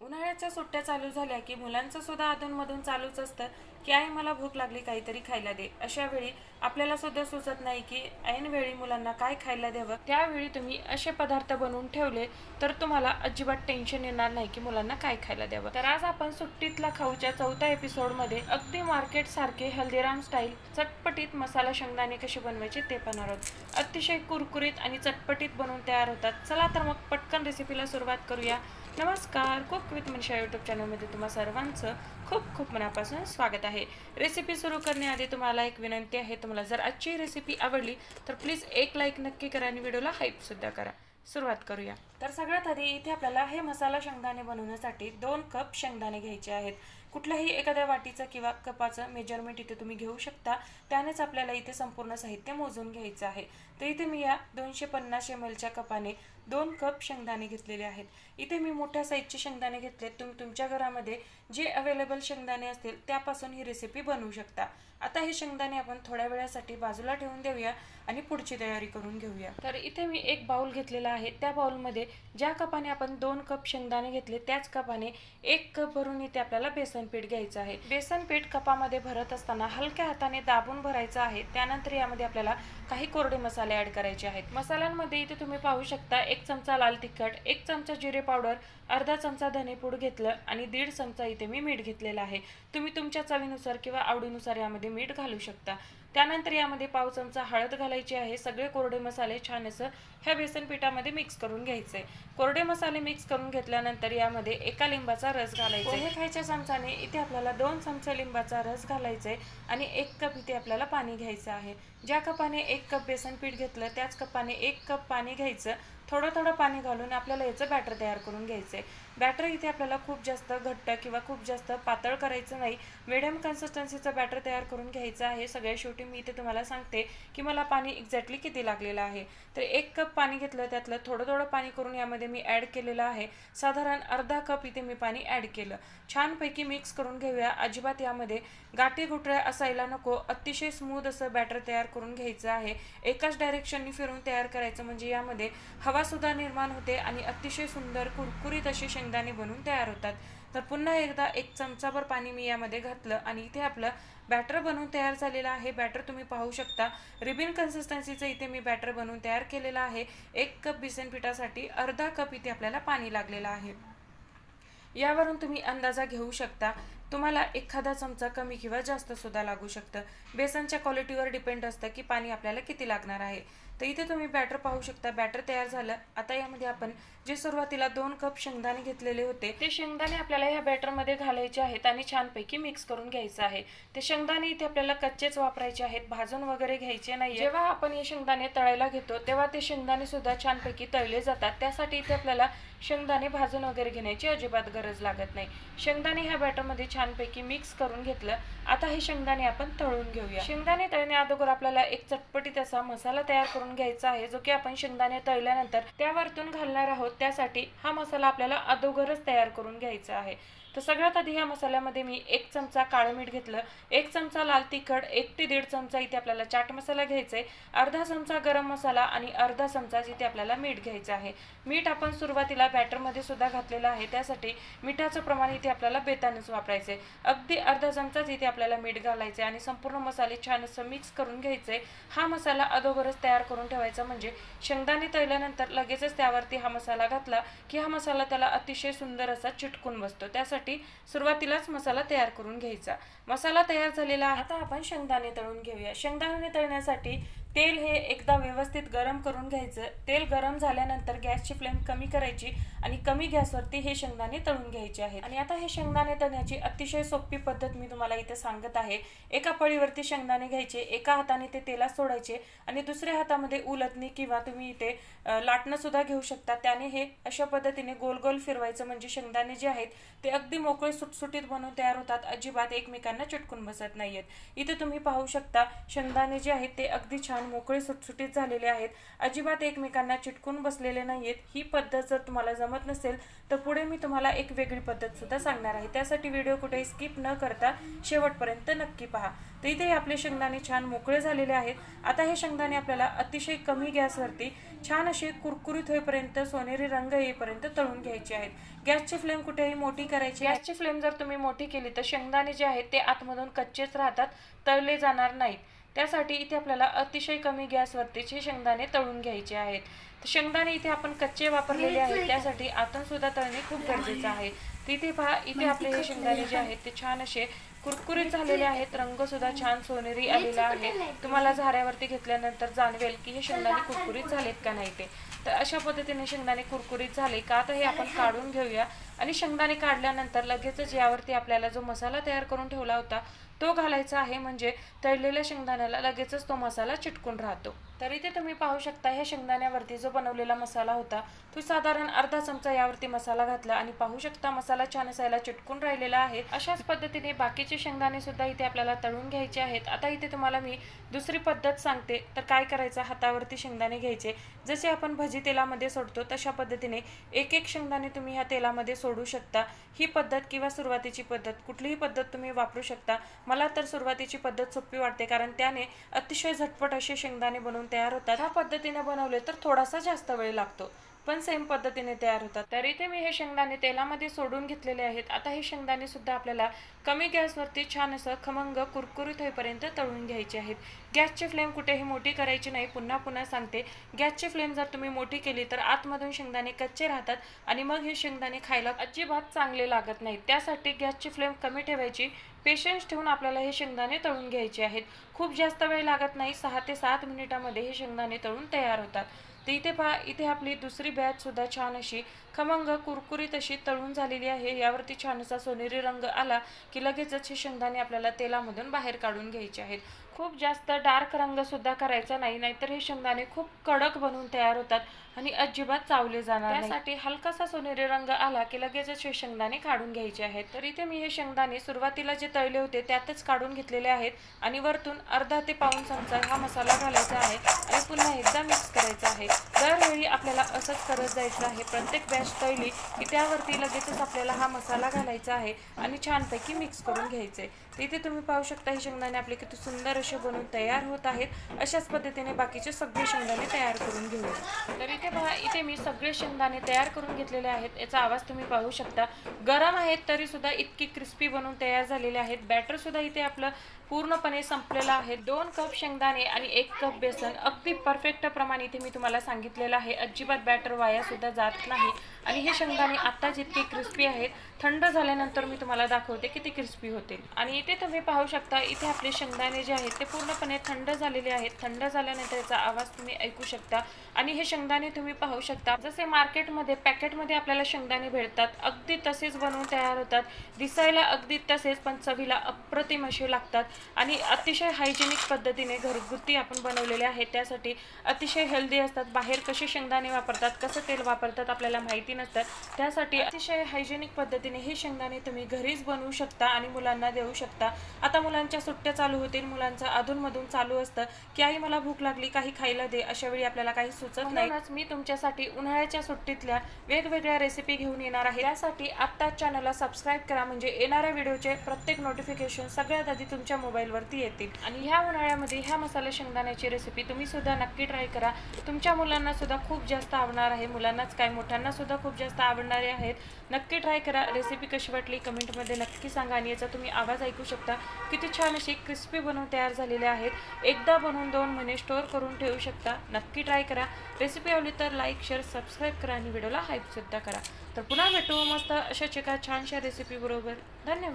उन्हाळ्याच्या सुट्ट्या चालू झाल्या की मुलांचं सुद्धा अधूनमधून चालूच असतं की आई मला भूक लागली काहीतरी खायला दे. अशा वेळी आपल्याला सुद्धा सुचत नाही की ऐन वेळी मुलांना काय खायला द्यावं. त्यावेळी तुम्ही असे पदार्थ बनवून ठेवले तर तुम्हाला अजिबात टेन्शन येणार नाही की मुलांना काय खायला द्यावं. तर आज आपण सुट्टीतला खाऊच्या 4थ्या एपिसोडमध्ये अगदी मार्केट सारखे हल्दीराम स्टाईल चटपटीत मसाला शेंगदाणे कसे बनवायचे ते पाहणार आहोत. अतिशय कुरकुरीत आणि चटपटीत बनवून तयार होतात. चला तर मग पटकन रेसिपीला सुरुवात करूया. नमस्कार, कुक विथ मनीषा यूट्यूब चॅनलमध्ये तुम्हा सर्वांचं खूप खूप मनापासून स्वागत आहे. रेसिपी सुरू करण्याआधी तुम्हाला एक विनंती आहे, तुम्हाला जर आजची रेसिपी आवडली तर प्लीज एक लाईक नक्की करा आणि व्हिडिओला हाईप सुद्धा करा. सुरुवात करूया. तर सगळ्यात आधी इथे आपल्याला हे मसाला शेंगदाणे बनवण्यासाठी 2 कप शेंगदाणे घ्यायचे आहेत. कुठल्याही एखाद्या वाटीचं किंवा कपाचं मेजरमेंट इथे तुम्ही घेऊ शकता. त्यानेच आपल्याला इथे संपूर्ण साहित्य मोजून घ्यायचं आहे. तर इथे मी या 250 ml च्या कपाने 2 कप शेंगदाणे घेतलेले आहेत. इथे मी मोठ्या साईजचे शेंगदाणे घेतले. तुम्ही तुमच्या घरामध्ये जे अवेलेबल शेंगदाणे असतील त्यापासून ही रेसिपी बनवू शकता. आता हे शेंगदाणे आपण थोड्या वेळासाठी बाजूला ठेवून देऊया आणि पुढची तयारी करून घेऊया. तर इथे मी एक बाउल घेतलेला आहे. त्या बाउलमध्ये ज्या कपाने आपण 2 कप शेंगदाणे घेतले त्याच कपाने 1 कप भरून इथे आपल्याला बेसन पीठ घ्यायचं आहे. बेसन पीठ कपामध्ये भरत असताना हलक्या हाताने दाबून भरायचं आहे. त्यानंतर यामध्ये आपल्याला काही कोरडे मसाले ऍड करायचे आहेत. मसाल्यांमध्ये इथे तुम्ही पाहू शकता 1 चमचा लाल तिखट, 1 चमचा जिरे पावडर, अर्धा चमचा धनेपूड घेतलं आणि 1.5 चमचा इथे मी मीठ घेतलेलं आहे. तुम्ही तुमच्या चवीनुसार किंवा आवडीनुसार यामध्ये मीठ घालू शकता. त्यानंतर यामध्ये पाव चमचा हळद घालायची आहे. सगळे कोरडे मसाले छान असं ह्या बेसन पिठामध्ये मिक्स करून घ्यायचे. कोरडे मसाले मिक्स करून घेतल्यानंतर यामध्ये 1 लिंबाचा रस घालायचा. पोहे खायच्या चमचाने इथे आपल्याला 2 चमचे लिंबाचा रस घालायचा आणि 1 कप इथे आपल्याला पाणी घ्यायचं आहे. ज्या कपाने 1 कप बेसन पीठ घेतलं त्याच कपाने 1 कप पाणी घ्यायचं. थोडं थोडं पाणी घालून आपल्याला याचं बॅटर तयार करून घ्यायचं आहे. बॅटर इथे आपल्याला खूप जास्त घट्ट किंवा खूप जास्त पातळ करायचं नाही. मिडियम कन्सिस्टन्सीचं बॅटर तयार करून घ्यायचं आहे. सगळ्या शेवटी मी इथे तुम्हाला सांगते की मला पाणी एक्झॅक्टली किती लागलेलं आहे. तर 1 कप पाणी घेतलं, त्यातलं थोडं थोडं पाणी करून यामध्ये मी ॲड केलेलं आहे. साधारण अर्धा कप इथे मी पाणी ॲड केलं. छानपैकी मिक्स करून घेऊया. अजिबात यामध्ये गाठी गुठळ्या असायला नको. अतिशय स्मूथ असं बॅटर तयार करून घ्यायचं आहे. एकाच डायरेक्शननी फिरून तयार करायचं, म्हणजे यामध्ये हवा सुद्धा निर्माण होते आणि अतिशय सुंदर कुरकुरीत असे शेंगदाणे बनून तयार होतात. तर पुन्हा एकदा 1 चमचाभर पाणी मी यामध्ये घातलं आणि इथे आपलं बॅटर बनवून तयार झालेलं आहे. बॅटर तुम्ही पाहू शकता. रिबिन कन्सिस्टन्सीचं इथे मी बॅटर बनवून तयार केलेलं आहे. 1 कप बेसन पिठासाठी अर्धा कप इथे आपल्याला पाणी लागलेलं आहे. यावरून तुम्ही अंदाजा घेऊ शकता. तुम्हाला एखादा चमचा कमी किंवा जास्त सुद्धा लागू शकतं. बेसनच्या क्वालिटीवर डिपेंड असतं की पाणी आपल्याला किती लागणार आहे. तर इथे तुम्ही बॅटर पाहू शकता. बॅटर तयार झालं. आता यामध्ये आपण जे सुरुवातीला 2 कप शेंगदाणे घेतलेले होते ते शेंगदाणे आपल्याला ह्या बॅटरमध्ये घालायचे आहेत आणि छानपैकी मिक्स करून घ्यायचं आहे. ते शेंगदाणे इथे आपल्याला कच्चेच वापरायचे आहेत, भाजून वगैरे घ्यायचे नाही. जेव्हा आपण हे शेंगदाणे तळायला घेतो तेव्हा ते शेंगदाणे सुद्धा छानपैकी तळले जातात. त्यासाठी इथे आपल्याला शेंगदाणे भाजून वगैरे घेण्याची अजिबात गरज लागत नाही. शेंगदाणे ह्या बॅटरमध्ये छानपैकी मिक्स करून घेतलं. आता हे शेंगदाणे आपण तळून घेऊया. शेंगदाणे तळण्या अगोदर आपल्याला एक चटपटीत असा मसाला तयार करून घ्यायचा आहे, जो की आपण शेंगदाणे तळल्यानंतर त्यावरतून घालणार आहोत. त्यासाठी हा मसाला आपल्याला अगोदरच तयार करून घ्यायचा आहे. तर सगळ्यात आधी या मसाल्यामध्ये मी 1 चमचा काळं मीठ घेतलं, 1 चमचा लाल तिखट, 1 ते 1.5 चमचा इथे आपल्याला चाट मसाला घ्यायचा आहे, अर्धा चमचा गरम मसाला आणि अर्धा चमचा इथे आपल्याला मीठ घ्यायचं आहे. मीठ आपण सुरुवातीला बॅटरमध्ये सुद्धा घातलेलं आहे. त्यासाठी मिठाचं प्रमाण इथे आपल्याला बेतानच वापरायचं आहे. अगदी अर्धा चमचाच इथे आपल्याला मीठ घालायचं आहे आणि संपूर्ण मसाले छान असं मिक्स करून घ्यायचे. हा मसाला अगोदरच तयार करून ठेवायचा, म्हणजे शेंगदाणे तळल्यानंतर लगेचच त्यावरती हा मसाला घातला की हा मसाला त्याला अतिशय सुंदर असा चिटकून बसतो. त्यासाठी सुरुवातीलाच मसाला तयार करून घ्यायचा. मसाला तयार झालेला आहे. आता आपण शेंगदाणे तळून घेऊया. शेंगदाणे तळण्यासाठी तेल हे एकदा व्यवस्थित गरम करून घ्यायचं. तेल गरम झाल्यानंतर गॅसची फ्लेम कमी करायची आणि कमी गॅसवरती हे शेंगदाणे तळून घ्यायचे आहेत. आणि आता हे शेंगदाणे तळण्याची अतिशय सोपी पद्धत मी तुम्हाला इथे सांगत आहे. एका पळीवरती शेंगदाणे घ्यायचे, एका हाताने ते तेलात सोडायचे आणि दुसऱ्या हातामध्ये उलटणी किंवा तुम्ही इथे लाटणं सुद्धा घेऊ शकता. त्याने हे अशा पद्धतीने गोल गोल फिरवायचं, म्हणजे शेंगदाणे जे आहेत ते अगदी मोकळे सुटसुटीत बनवून तयार होतात. अजिबात एकमेकांना चिटकून बसत नाहीयेत. इथे तुम्ही पाहू शकता शेंगदाणे जे आहेत ते अगदी छान छान मोकळे सुटसुटीत झालेले आहेत, अजिबात एकमेकांना चिटकून बसलेले नाहीयेत। ही पद्धत जर तुम्हाला जमत नसेल तर पुढे मी तुम्हाला एक वेगळी पद्धत सुद्धा सांगणार आहे, त्यासाठी व्हिडिओ कुठेही स्किप न करता शेवटपर्यंत नक्की पहा। तर इथे आपले शेंगदाणे छान मोकळे झालेले आहेत। आता हे शेंगदाणे आपल्याला अतिशय कमी गॅसवरती छान असे कुरकुरीत होईपर्यंत, सोनेरी रंग येईपर्यंत तळून घ्यायचे आहेत। गॅसची फ्लेम कुठेही मोठी करायची। गॅसची फ्लेम जर तुम्ही मोठी केली तर शेंगदाणे जे आहेत ते आतमधून कच्चेच राहतात, तळले जाणार नाहीत। त्यासाठी इथे आपल्याला अतिशय कमी गॅसवरतीचे शेंगदाणे तळून घ्यायचे आहेत। शेंगदाणे इथे आपण कच्चे वापरलेले आहेत, त्यासाठी आतून सुद्धा तळणे खूप गरजेचं आहे। तिथे पहा, इथे आपले हे शेंगदाणे जे आहेत ते छान असे कुरकुरीत झालेले आहेत, रंग सुद्धा छान सोनेरी आलेला आहे। तुम्हाला झाऱ्यावरती घेतल्यानंतर जाणवेल की हे शेंगदाणे कुरकुरीत झालेत का नाही ते। तर अशा पद्धतीने शेंगदाणे कुरकुरीत झाले का आता हे आपण काढून घेऊया। आणि शेंगदाणे काढल्यानंतर लगेचच यावरती आपल्याला जो मसाला तयार करून ठेवला होता तो घालायचा आहे, म्हणजे तळलेल्या शेंगदाण्याला लगेचच तो मसाला चिटकून राहतो। तर इथे तुम्ही पाहू शकता ह्या शेंगदाण्यावरती जो बनवलेला मसाला होता तो साधारण अर्धा चमचा यावरती मसाला घातला आणि पाहू शकता मसाला छान असायला चिटकून राहिलेला आहे। अशाच पद्धतीने बाकीचे शेंगदाणे सुद्धा इथे आपल्याला तळून घ्यायचे आहेत। आता इथे तुम्हाला मी दुसरी पद्धत सांगते। तर काय करायचं, हातावरती शेंगदाणे घ्यायचे, जसे आपण भजी तेलामध्ये सोडतो तशा पद्धतीने एक एक शेंगदाणे तुम्ही ह्या तेलामध्ये सोडू शकता। ही पद्धत किंवा सुरुवातीची पद्धत कुठलीही पद्धत तुम्ही वापरू शकता। मला तर सुरुवातीची पद्धत सोपी वाटते, कारण त्याने अतिशय झटपट असे शेंगदाणे बनवून तयार होतात। ह्या पद्धतीने बनवले तर थोडासा जास्त वेळ लागतो, पण सेम पद्धतीने तयार होतात। तर इथे मी हे शेंगदाणे तेलामध्ये सोडून घेतलेले आहेत। आता हे शेंगदाणे सुद्धा आपल्याला कमी गॅसवरती छान असं खमंग कुरकुरीत होईपर्यंत तळून घ्यायचे आहेत। गॅसची फ्लेम कुठेही मोठी करायची नाही। पुन्हा सांगते, गॅसची फ्लेम जर तुम्ही मोठी केली तर आतमधून शेंगदाणे कच्चे राहतात आणि मग हे शेंगदाणे खायला अजिबात चांगले लागत नाहीत। त्यासाठी गॅसची फ्लेम कमी ठेवायची, पेशन्स ठेवून आपल्याला हे शेंगदाणे तळून घ्यायचे आहेत। खूप जास्त वेळ लागत नाही, 6 ते 7 मिनिटांमध्ये हे शेंगदाणे तळून तयार होतात। तर इथे पहा, इथे आपली दुसरी बॅच सुद्धा छान अशी खमंग कुरकुरीत अशी तळून झालेली आहे। यावरती छान असा सोनेरी रंग आला की लगेचच हे शेंगदाणे आपल्याला तेलामधून बाहेर काढून घ्यायचे आहेत। खूप जास्त डार्क रंग सुद्धा करायचा नाही, नाहीतर हे शेंगदाणे खूप कडक बनून तयार होतात आणि अजिबात चावले जाणार नाही। त्यासाठी हलकासा सोनेरी रंग आला की लगेचच हे शेंगदाणे काढून घ्यायचे आहेत। तर इथे मी हे शेंगदाणे सुरुवातीला जे तळले होते त्यातच काढून घेतलेले आहेत आणि वरतून अर्धा ते पाऊण चमचा हा मसाला घालायचा आहे आणि पुन्हा एकदा मिक्स करायचा आहे। दरवेळी आपल्याला असंच करत जायचं आहे। प्रत्येक बॅच तळली की त्यावरती लगेचच आपल्याला हा मसाला घालायचा आहे आणि छानपैकी मिक्स करून घ्यायचे। इथे तुम्ही पाहू शकता हे शेंगदाणे आपले किती सुंदर असे बनून तयार होत आहेत। अशाच पद्धतीने बाकीचे सगळे शेंगदाणे तयार करून घेऊया। तर इथे पहा, इथे मी सगळे शेंगदाणे तयार करून घेतलेले आहेत। याचा आवाज तुम्ही पाहू शकता, गरम आहेत तरी सुद्धा इतकी क्रिस्पी बनून तयार झालेले आहेत। बॅटर सुद्धा इथे आपलं पूर्णपणे संपलेलं आहे। 2 कप शेंगदाणे आणि 1 कप बेसन, अगदी परफेक्ट प्रमाण इथे मी तुम्हाला सांगितलेलं आहे। अजिबात बॅटर वाया सुद्धा जात नाही आणि हे शेंगदाणे आता जितके क्रिस्पी आहेत, थंड झाल्यानंतर मी तुम्हाला दाखवते किती क्रिस्पी होतील। आणि इथे तुम्ही पाहू शकता, इथे आपले शेंगदाणे जे आहेत ते पूर्णपणे थंड झालेले आहेत। थंड झाल्यानंतर याचा आवाज तुम्ही ऐकू शकता आणि हे शेंगदाणे तुम्ही पाहू शकता जसे मार्केटमध्ये पॅकेटमध्ये आपल्याला शेंगदाणे भेटतात अगदी तसेच बनवून तयार होतात। दिसायला अगदी तसेच, पण चवीला अप्रतिम असे लागतात आणि अतिशय हायजेनिक पद्धतीने घरगुती आपण बनवलेले आहेत। त्यासाठी अतिशय हेल्दी असतात। बाहेर कसे शेंगदाणे वापरतात, कसं तेल वापरतात आपल्याला माहिती नसतं, त्यासाठी अतिशय हायजेनिक पद्धतीने हे शेंगदाणे तुम्ही घरीच बनवू शकता आणि मुलांना देऊ शकता। आता मुलांच्या सुट्ट्या चालू होतील, मुलांचं अधूनमधून चालू असतं की आई मला भूक लागली, काही खायला दे। अशा वेळी आपल्याला काही सुचत नाही, मी तुमच्यासाठी उन्हाळ्याच्या सुट्टीतल्या वेगवेगळ्या रेसिपी घेऊन येणार आहे। त्यासाठी आत्ताच चॅनलला सबस्क्राईब करा, म्हणजे येणाऱ्या व्हिडिओचे प्रत्येक नोटिफिकेशन सगळ्यात आधी तुमच्या मोबाईलवरती येतील। आणि ह्या उन्हाळ्यामध्ये ह्या मसाला शेंगदाण्याची रेसिपी तुम्ही सुद्धा नक्की ट्राय करा। तुमच्या मुलांना सुद्धा खूप जास्त आवडणार आहे, मुलांनाच काय मोठ्यांना सुद्धा खूप जास्त आवडणारे आहेत। नक्की ट्राय करा। रेसिपी कशी वाटली कमेंटमध्ये नक्की सांगा आणि याचा तुम्ही आवाज ऐकू शकता, किती छान अशी क्रिस्पी बनवून तयार झालेले आहेत। एकदा बनवून 2 महिने स्टोअर करून ठेवू शकता। नक्की ट्राय करा। रेसिपी आवडली तर लाईक, शेअर, सबस्क्राईब करा आणि व्हिडिओला हाईप सुद्धा करा। तर पुन्हा भेटू मस्त अशाच एका छानशा रेसिपी बरोबर। धन्यवाद।